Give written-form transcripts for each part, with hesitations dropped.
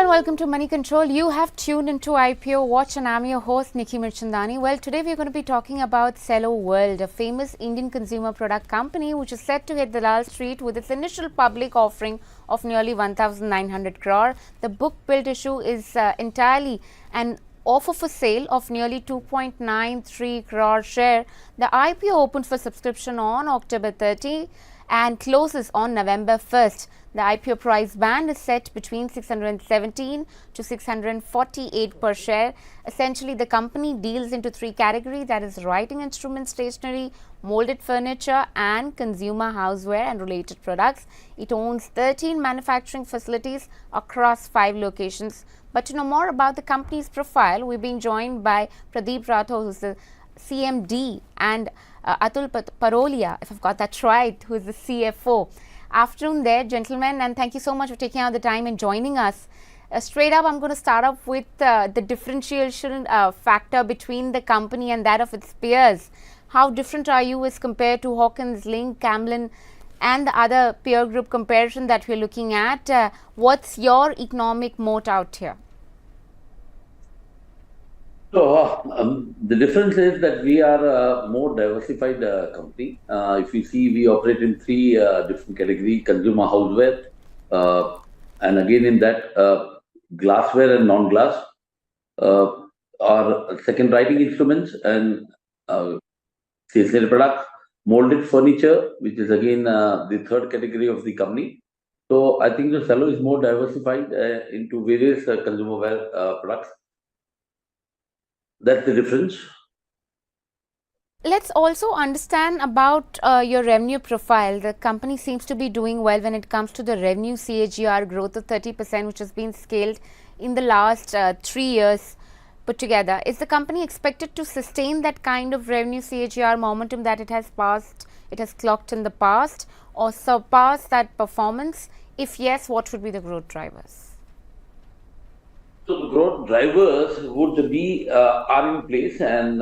welcome to Moneycontrol. You have tuned into IPO Watch and I'm your host Nickey Mirchandani. Well, today we're going to be talking about Cello World, a famous Indian consumer product company which is set to hit the Lal Street with its initial public offering of nearly 1,900 crore. The book build issue is entirely an offer for sale of nearly 2.93 crore share. The IPO opened for subscription on October 30 and closes on November 1st. The IPO price band is set between 617 to 648 per share. Essentially, the company deals into three categories, that is writing instruments, stationery, molded furniture and consumer houseware and related products. It owns 13 manufacturing facilities across 5 locations. But to know more about the company's profile, we're being joined by Pradeep Rathod, who's the CMD, and Atul Parolia, if I've got that right, who is the CFO. Afternoon there, gentlemen, and thank you so much for taking out the time and joining us. Straight up, I'm going to start off with the differentiation factor between the company and that of its peers. How different are you as compared to Hawkins, Link, Camlin and the other peer group comparison that we're looking at? What's your economic moat out here? So, the difference is that we are a more diversified company. If you see, we operate in 3 different categories: consumer houseware, and again in that glassware and non-glass, our second writing instruments and stationery products, molded furniture, which is again the third category of the company. So I think the Cello is more diversified into various consumer-ware products. That's the difference. Let's also understand about your revenue profile. The company seems to be doing well when it comes to the revenue CAGR growth of 30%, which has been scaled in the last 3 years put together. Is the company expected to sustain that kind of revenue CAGR momentum that it has clocked in the past, or surpass that performance? If yes, what would be the growth drivers? So the growth drivers would be are in place, and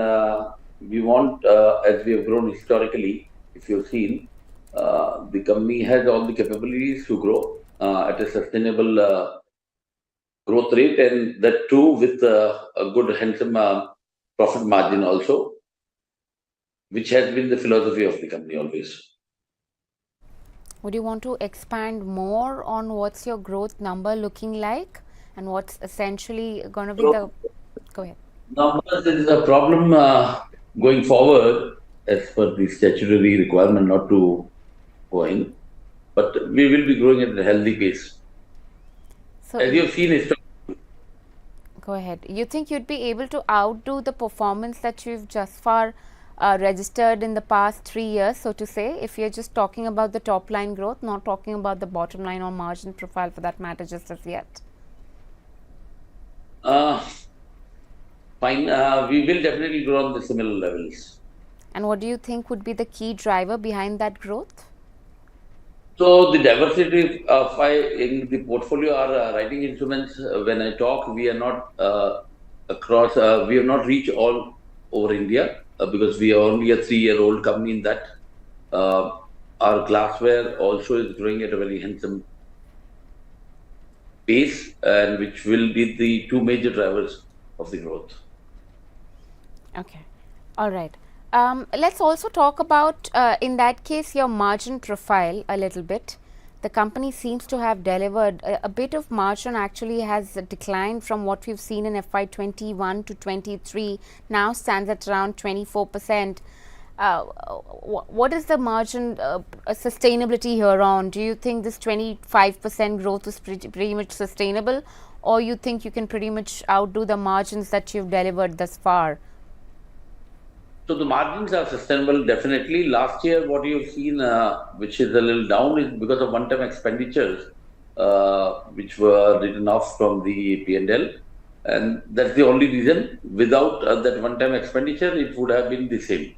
we want, as we have grown historically, if you've seen, the company has all the capabilities to grow at a sustainable growth rate, and that too with a good handsome profit margin also, which has been the philosophy of the company always. Would you want to expand more on what's your growth number looking like? And what's essentially going to be the... Go ahead. Numbers is a problem going forward as per the statutory requirement not to go in. But we will be growing at a healthy pace. So as you have seen historically. Go ahead. You think you'd be able to outdo the performance that you've just far registered in the past 3 years, so to say, if you're just talking about the top line growth, not talking about the bottom line or margin profile for that matter just as yet? Fine. We will definitely grow on the similar levels. And what do you think would be the key driver behind that growth? So the diversity in the portfolio are writing instruments. When I talk, we are not across. We have not reached all over India because we are only a 3-year-old company in that. Our glassware also is growing at a very handsome pace, and which will be the 2 major drivers of the growth. Okay. All right. Let's also talk about, in that case, your margin profile a little bit. The company seems to have delivered a bit of margin, actually has declined from what we've seen in FY21 to 23, now stands at around 24%. What is the margin sustainability here on? Do you think this 25% growth is pretty much sustainable, or you think you can pretty much outdo the margins that you've delivered thus far? So the margins are sustainable, definitely. Last year, what you've seen, which is a little down, is because of one-time expenditures, which were written off from the P&L. And that's the only reason. Without that one-time expenditure, it would have been the same.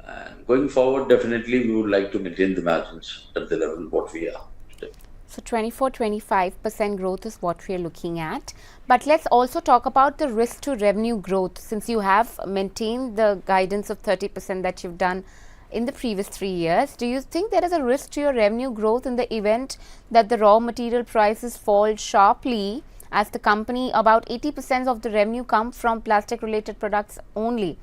And going forward, definitely, we would like to maintain the margins at the level what we are today. So 24-25% growth is what we are looking at. But let's also talk about the risk to revenue growth, since you have maintained the guidance of 30% that you've done in the previous 3 years. Do you think there is a risk to your revenue growth in the event that the raw material prices fall sharply As the company, about 80% of the revenue come from plastic related products only.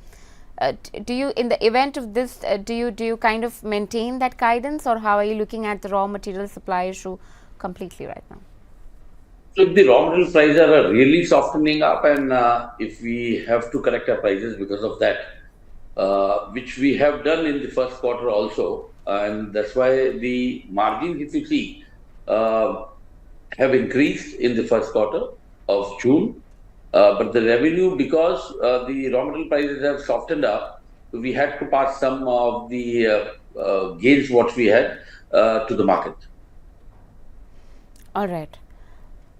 Do you, in the event of this, do you kind of maintain that guidance, or how are you looking at the raw material supply issue completely right now? So if the raw material prices are really softening up, and if we have to correct our prices because of that, which we have done in the first quarter also, and that's why the margins, if you see, uh, have increased in the first quarter of June. But the revenue, because the raw material prices have softened up, we had to pass some of the gains what we had to the market. All right.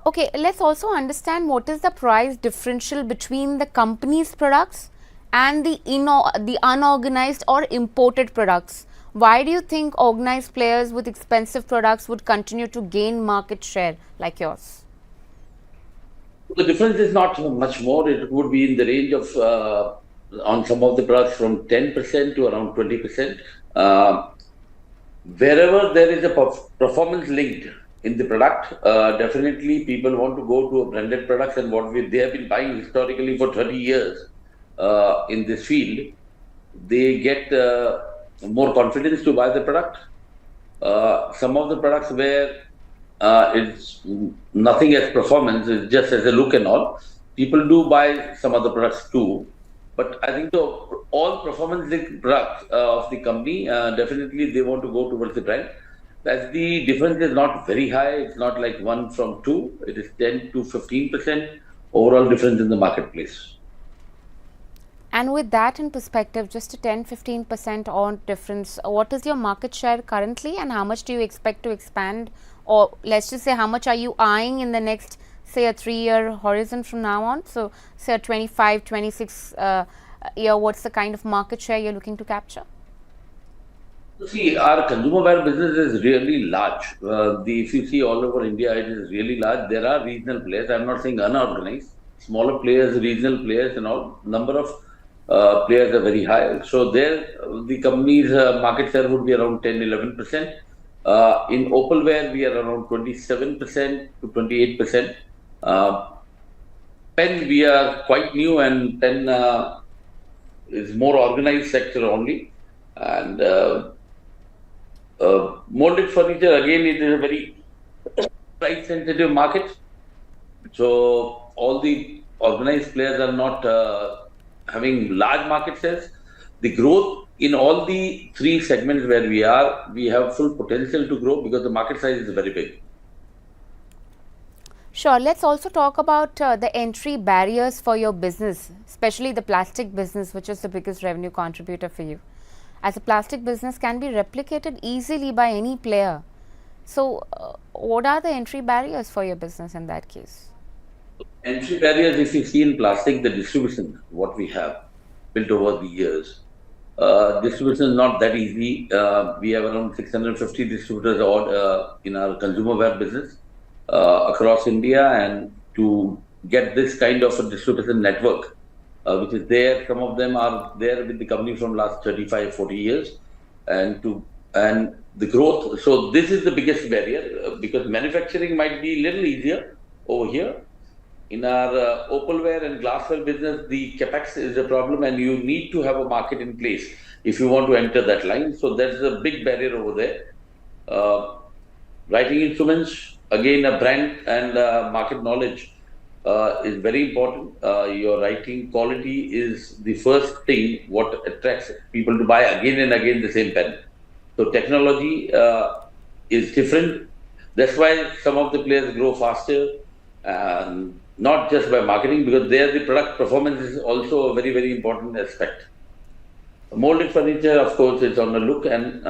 Okay, let's also understand what is the price differential between the company's products and the unorganized or imported products. Why do you think organized players with expensive products would continue to gain market share like yours? The difference is not much more. It would be in the range of, on some of the products, from 10% to around 20%. Wherever there is a performance linked in the product, definitely people want to go to a branded products, and they have been buying historically for 30 years in this field. They get more confidence to buy the product. Some of the products where it's nothing as performance, it's just as a look and all, people do buy some other products too. But I think all performance linked products of the company, definitely they want to go towards the brand. As the difference is not very high, it's not like 1 from 2, it is 10 to 15% overall difference in the marketplace. And with that in perspective, just a 10-15% on difference, what is your market share currently, and how much do you expect to expand, or let's just say how much are you eyeing in the next, say, a 3-year horizon from now on? So say a 25, 26 year, what's the kind of market share you're looking to capture? See, our consumer-ware business is really large. If you see all over India, it is really large. There are regional players. I'm not saying unorganized. Smaller players, regional players, and all. Number of players are very high. So there, the company's market share would be around 10-11%. In opalware, we are around 27% to 28%. Pen, we are quite new, and pen is more organized sector only. And molded furniture, again, it is a very price sensitive market. So all the organized players are not having large market shares. The growth in all the 3 segments where we have full potential to grow because the market size is very big. Sure. Let's also talk about the entry barriers for your business, especially the plastic business, which is the biggest revenue contributor for you. As a plastic business can be replicated easily by any player. So, what are the entry barriers for your business in that case? Entry barriers, if you see in plastic, the distribution, what we have built over the years. Distribution is not that easy. We have around 650 distributors odd in our consumer-ware business across India, and to get this kind of a distribution network, which is there, some of them are there with the company from last 35, 40 years, and the growth. So this is the biggest barrier because manufacturing might be a little easier over here. In our opalware and glassware business, the capex is a problem, and you need to have a market in place if you want to enter that line. So that's a big barrier over there. Writing instruments, again, a brand and market knowledge is very important. Your writing quality is the first thing what attracts people to buy again and again the same pen. So technology is different. That's why some of the players grow faster, and not just by marketing, because there the product performance is also a very, very important aspect. Molded furniture, of course, is on the look, and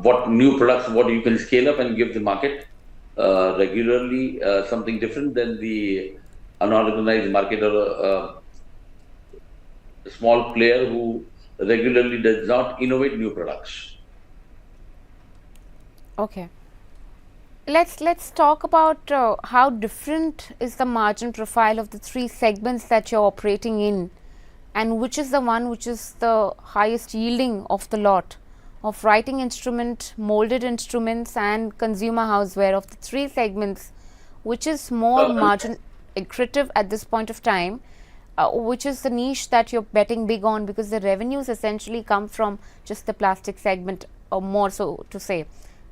what new products, what you can scale up and give the market regularly, something different than the unorganized market or a small player who regularly does not innovate new products. Okay. Let's talk about how different is the margin profile of the 3 segments that you're operating in, and which is the one which is the highest yielding of the lot of writing instrument, molded instruments, and consumer houseware. Of the 3 segments, which is more margin accretive at this point of time, which is the niche that you're betting big on, because the revenues essentially come from just the plastic segment, or more so to say.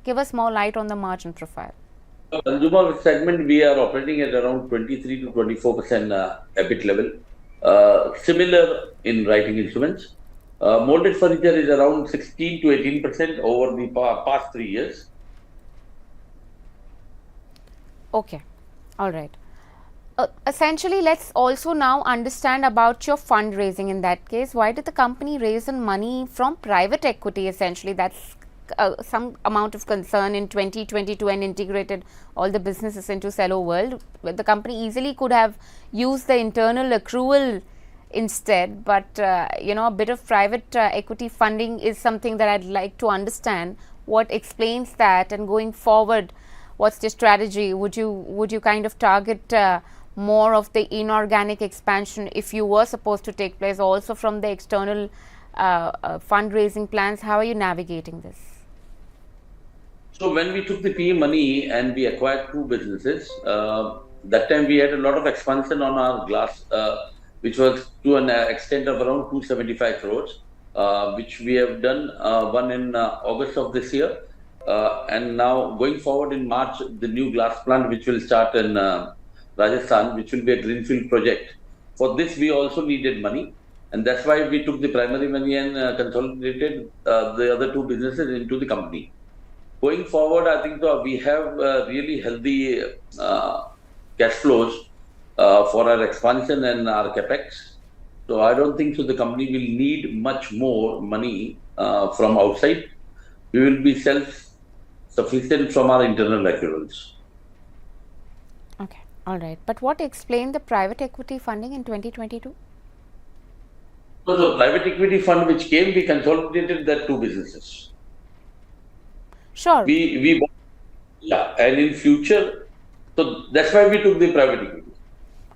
Give us more light on the margin profile. Consumer segment, we are operating at around 23 to 24% EBIT level. Similar in writing instruments. Molded furniture is around 16 to 18% over the past 3 years. Okay, all right. Essentially, let's also now understand about your fundraising. In that case, why did the company raise money from private equity? Essentially, that's some amount of concern in 2022 and integrated all the businesses into Cello World. The company easily could have used the internal accrual instead, but a bit of private equity funding is something that I'd like to understand. What explains that, and going forward, what's the strategy? Would you kind of target more of the inorganic expansion if you were supposed to take place also from the external fundraising plans? How are you navigating this? So when we took the PE money and we acquired 2 businesses, that time we had a lot of expansion on our glass, which was to an extent of around 275 crores, which we have done one in August of this year. And now going forward in March, the new glass plant, which will start in Rajasthan, which will be a greenfield project. For this, we also needed money. And that's why we took the primary money and consolidated the other 2 businesses into the company. Going forward, I think we have really healthy cash flows for our expansion and our capex. So I don't think so the company will need much more money from outside. We will be self-sufficient from our internal accruals. Okay, all right. But what explained the private equity funding in 2022? So the private equity fund which came, we consolidated that 2 businesses. Sure. Yeah, and in future, so that's why we took the private equity.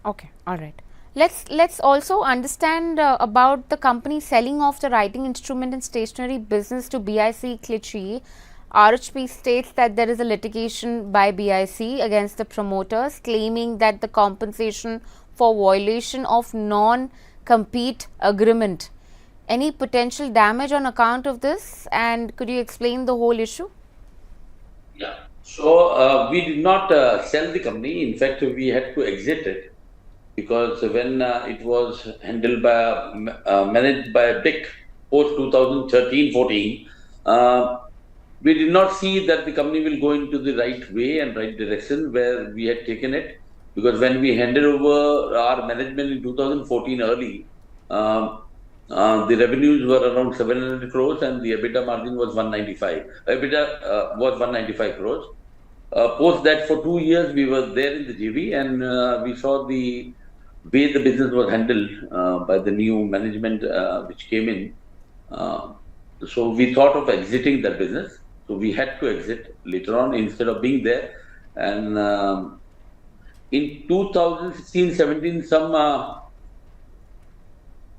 Okay, all right. Let's also understand about the company selling off the writing instrument and stationery business to BIC Clichy. RHP states that there is a litigation by BIC against the promoters, claiming that the compensation for violation of non-compete agreement. Any potential damage on account of this, and could you explain the whole issue? Yeah. So we did not sell the company. In fact, we had to exit it, because when it was handled by managed by BIC post 2013-14, we did not see that the company will go into the right way and right direction where we had taken it, because when we handed over our management in 2014 early, the revenues were around 700 crores and the EBITDA margin was 195. EBITDA was 195 crores. Post that, for 2 years we were there in the JV, and we saw the way the business was handled by the new management which came in. So we thought of exiting that business. So we had to exit later on instead of being there. And in 2016-17,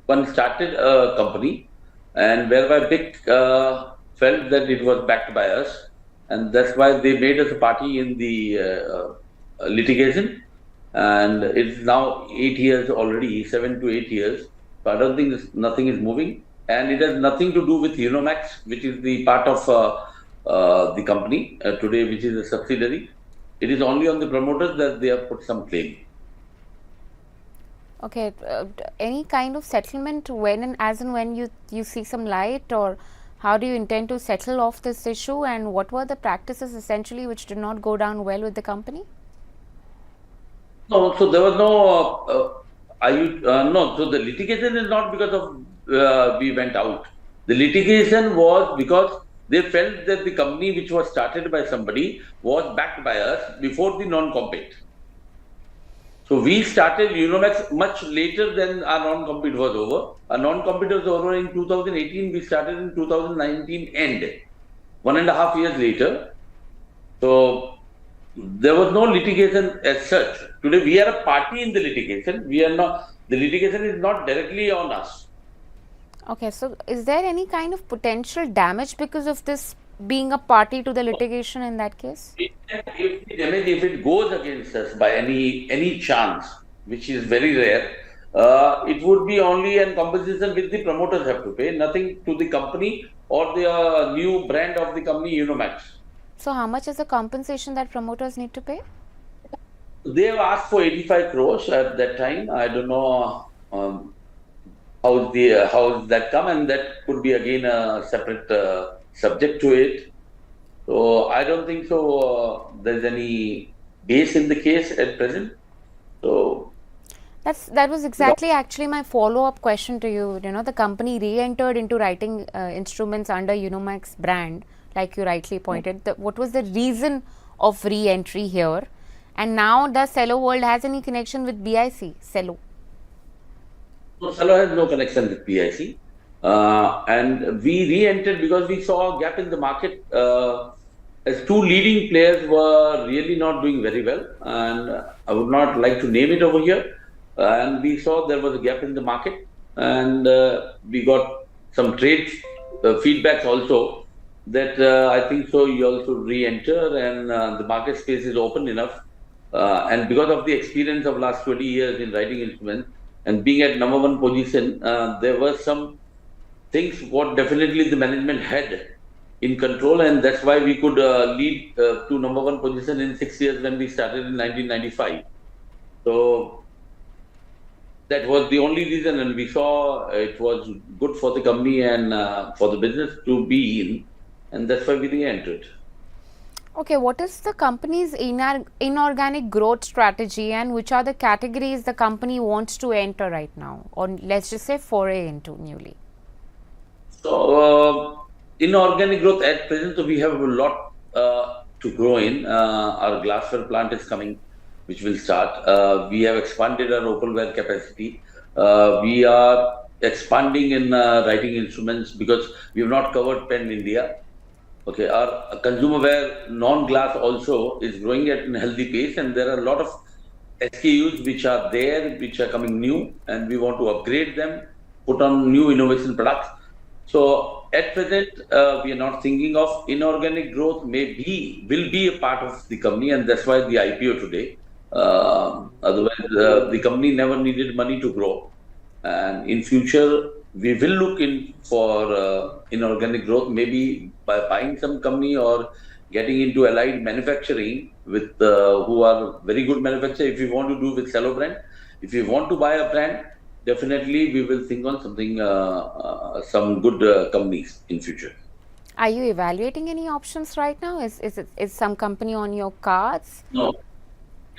one started a company, and whereby BIC felt that it was backed by us, and that's why they made us a party in the litigation. And it's now 8 years already, 7 to 8 years. So I don't think nothing is moving, and it has nothing to do with Unomax, which is the part of the company today, which is a subsidiary. It is only on the promoters that they have put some claim. Okay, any kind of settlement when and when you see some light, or how do you intend to settle off this issue, and what were the practices essentially which did not go down well with the company? No, so there was no. No, so the litigation is not because of we went out. The litigation was because they felt that the company which was started by somebody was backed by us before the non-compete. So we started Unomax much later than our non-compete was over. Our non-compete was over in 2018. We started in 2019 end, 1.5 years later. So there was no litigation as such. Today we are a party in the litigation. We are not. The litigation is not directly on us. Okay, so is there any kind of potential damage because of this being a party to the litigation in that case? If it goes against us by any chance, which is very rare, it would be only a compensation which the promoters have to pay, nothing to the company or the new brand of the company, Unimax. So how much is the compensation that promoters need to pay? They have asked for 85 crores at that time. I don't know how's that come, and that could be again a separate subject to it. So I don't think so. There's any base in the case at present. So that was exactly actually my follow-up question to you. You know, the company re-entered into writing instruments under Unimax brand, like you rightly pointed. What was the reason of re-entry here? And now does Cello World has any connection with BIC, Cello? No, Cello has no connection with BIC. And we re-entered because we saw a gap in the market as two leading players were really not doing very well. And I would not like to name it over here. And we saw there was a gap in the market. And we got some trade feedbacks also that I think so you also re-enter and the market space is open enough. And because of the experience of last 20 years in writing instruments and being at number one position, there were some things what definitely the management had in control, and that's why we could lead to number one position in 6 years when we started in 1995. So that was the only reason, and we saw it was good for the company and for the business to be in, and that's why we re-entered. Okay, what is the company's inorganic growth strategy, and which are the categories the company wants to enter right now, or let's just say foray into newly? So, inorganic growth at present, so we have a lot to grow in. Our glassware plant is coming, which will start. We have expanded our opalware capacity. We are expanding in writing instruments because we have not covered pen India. Okay, our consumer-ware non-glass also is growing at a healthy pace, and there are a lot of SKUs which are there, which are coming new, and we want to upgrade them, put on new innovation products. So at present, we are not thinking of inorganic growth. Will be a part of the company, and that's why the IPO today. Otherwise, the company never needed money to grow, and in future we will look in for inorganic growth, maybe by buying some company or getting into allied manufacturing with who are very good manufacturers. If we want to do with Cello brand, if we want to buy a brand, definitely we will think on something, some good companies in future. Are you evaluating any options right now? Is some company on your cards? No.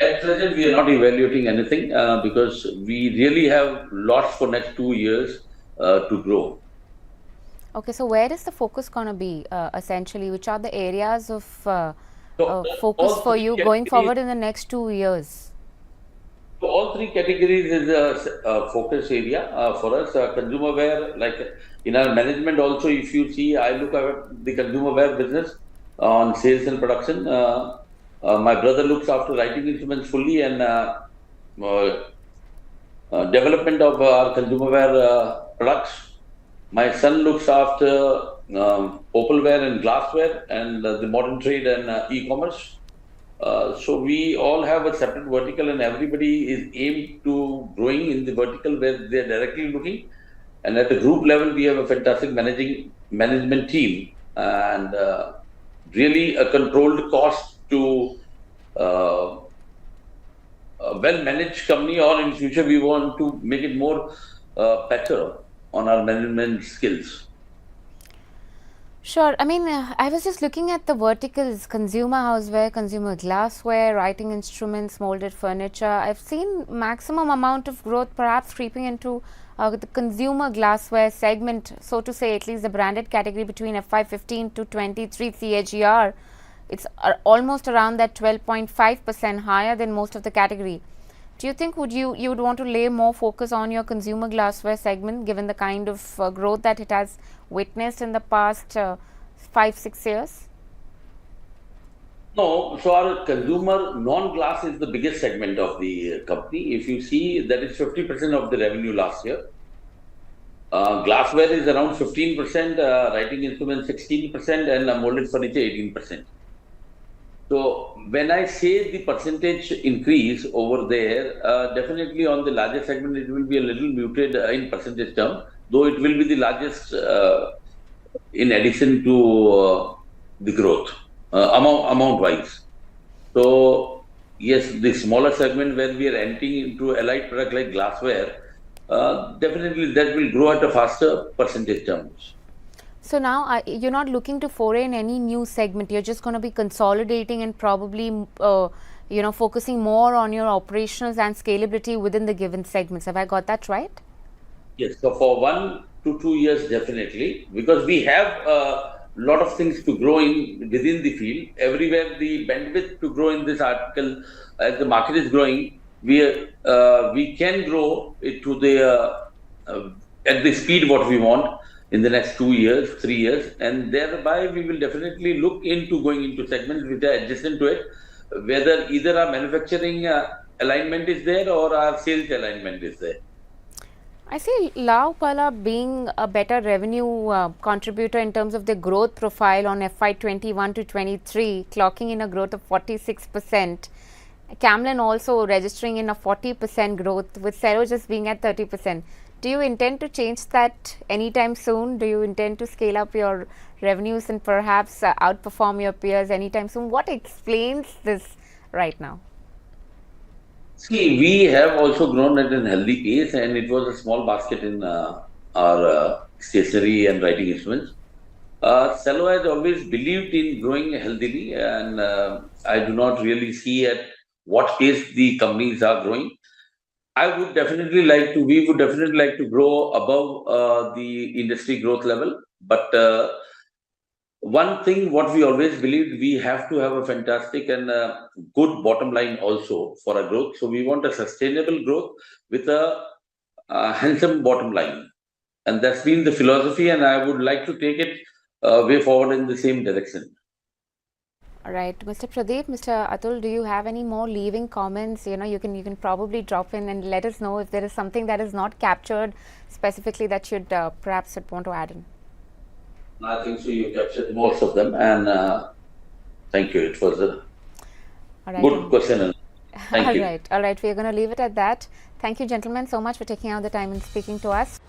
At present, we are not evaluating anything because we really have lots for next 2 years to grow. Okay, so where is the focus going to be essentially? Which are the areas of focus for you going forward in the next 2 years? So all three categories is a focus area for us. Consumer-ware, like in our management also, if you see, I look at the consumer-ware business on sales and production. My brother looks after writing instruments fully and development of our consumer-ware products. My son looks after opalware and glassware and the modern trade and e-commerce. So we all have a separate vertical, and everybody is aimed to growing in the vertical where they are directly looking. And at the group level, we have a fantastic management team and really a controlled cost to a well-managed company, or in future we want to make it more better on our management skills. Sure. I mean, I was just looking at the verticals: consumer houseware, consumer glassware, writing instruments, molded furniture. I've seen maximum amount of growth perhaps creeping into the consumer glassware segment, so to say, at least the branded category between FY15 to 23 CAGR. It's almost around that 12.5% higher than most of the category. Do you think you would want to lay more focus on your consumer glassware segment, given the kind of growth that it has witnessed in the past 5-6 years? No, so our consumer non-glass is the biggest segment of the company. If you see, that is 50% of the revenue last year. Glassware is around 15%, writing instruments 16%, and molded furniture 18%. So when I say the percentage increase over there, definitely on the larger segment, it will be a little muted in percentage term, though it will be the largest in addition to the growth amount wise. So yes, the smaller segment where we are entering into allied product like glassware, definitely that will grow at a faster percentage terms. So now you're not looking to foray in any new segment. You're just going to be consolidating and probably, focusing more on your operations and scalability within the given segments. Have I got that right? Yes, so for 1 to 2 years, definitely, because we have a lot of things to grow in within the field. Everywhere the bandwidth to grow in this article, as the market is growing, we can grow it to the uh, at the speed what we want in the next 2 years, 3 years, and thereby we will definitely look into going into segments which are adjacent to it, whether either our manufacturing alignment is there or our sales alignment is there. I see Pala being a better revenue contributor in terms of the growth profile on FY21 to 23, clocking in a growth of 46%. Camlin also registering in a 40% growth, with Cello just being at 30%. Do you intend to change that anytime soon? Do you intend to scale up your revenues and perhaps outperform your peers anytime soon? What explains this right now? See, we have also grown at a healthy pace, and it was a small basket in our stationery and writing instruments. Cello has always believed in growing healthily, and I do not really see at what pace the companies are growing. We would definitely like to grow above the industry growth level. But one thing, what we always believed, we have to have a fantastic and good bottom line also for our growth. So we want a sustainable growth with a handsome bottom line, and that's been the philosophy. And I would like to take it way forward in the same direction. All right, Mr. Pradeep, Mr. Atul, do you have any more leaving comments? You can probably drop in and let us know if there is something that is not captured specifically that you'd perhaps want to add in. I think so. You captured most of them, and thank you. It was a good question. And thank you. All right. We are going to leave it at that. Thank you, gentlemen, so much for taking out the time and speaking to us.